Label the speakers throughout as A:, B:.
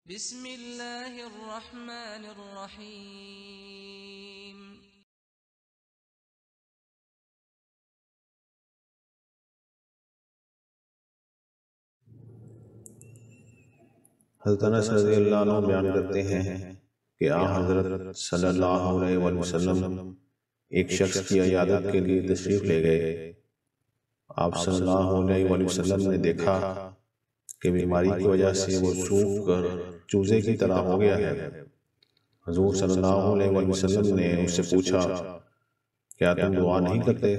A: بسم اللہ الرحمن الرحیم۔
B: حضرت انس رضی اللہ عنہ بیان کرتے ہیں کہ حضرت صلی اللہ علیہ وسلم ایک شخص کی عیادت کے لیے تشریف لے گئے۔ آپ صلی اللہ علیہ وسلم نے دیکھا کہ بیماری کی وجہ سے وہ سوکھ کر چوزے کی طرح ہو گیا ہے۔ حضور صلی اللہ علیہ وسلم نے اس سے پوچھا، کیا تم دعا نہیں کرتے؟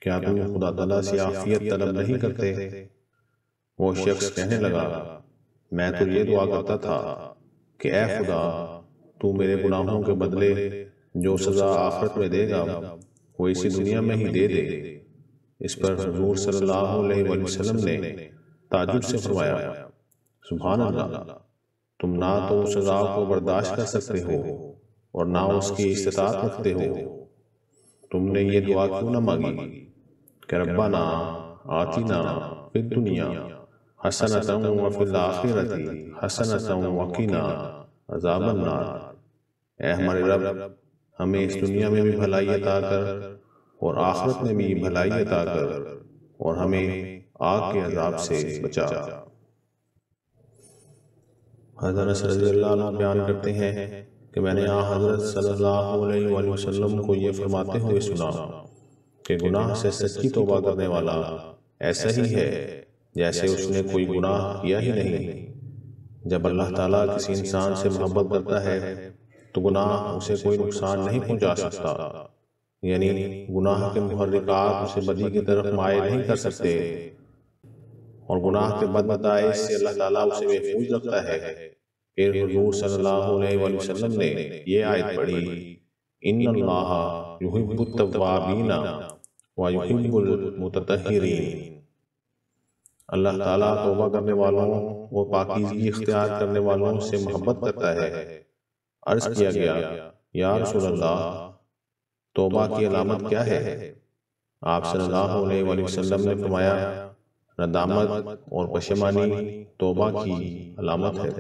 B: کیا تم خدا تعالیٰ سے عافیت طلب نہیں کرتے؟ وہ شخص کہنے لگا، میں تو یہ دعا کرتا تھا کہ اے خدا، تو میرے گناہوں کے بدلے جو سزا آخرت میں دے گا وہ اسی دنیا میں ہی دے دے۔ اس پر حضور صلی اللہ علیہ وسلم نے تعجب سے فرمایا، سبحان اللہ، تم نہ تو سزا کو برداشت کر سکتے ہو اور نہ اس کی استطاعت رکھتے ہو، تم نے یہ دعا کیوں نہ مانگی کہ ربنا آتنا فی الدنیا حسنۃ وفی الآخرۃ حسنۃ وقنا عذاب النار۔ اے ہمارے رب، ہمیں اس دنیا میں بھی بھلائی عطا کر اور آخرت میں بھی بھلائی عطا کر اور ہمیں آگ کے عذاب سے بچا۔ حضرت انس رضی اللہ عنہ بیان کرتے ہیں کہ میں نے حضرت صلی اللہ علیہ وآلہ وسلم کو یہ فرماتے ہوئے سنا کہ گناہ سے سچی توبہ کرنے والا ایسا ہی ہے جیسے اس نے کوئی گناہ کیا ہی نہیں۔ جب اللہ تعالیٰ کسی انسان سے محبت کرتا ہے تو گناہ اسے کوئی نقصان نہیں پہنچا سکتا، یعنی گناہ کے محرکات اسے بدی کی طرف مائل نہیں کر سکتے، اور گناہ کے بدمدائش سے اللہ تعالیٰ اسے محفوظ رکھتا ہے۔ پھر حضور صلی اللہ علیہ وآلہ وسلم نے یہ آیت پڑھی، ان اللہ یحب التوابین ویحب المتطہرین۔ اللہ تعالیٰ توبہ کرنے والوں و پاکیزگی اختیار کرنے والوں سے محبت کرتا ہے۔ عرض کیا گیا، یا رسول اللہ، توبہ کی علامت کیا ہے؟ آپ صلی اللہ علیہ وآلہ وسلم نے فرمایا، ندامت اور پشیمانی توبہ کی علامت ہے۔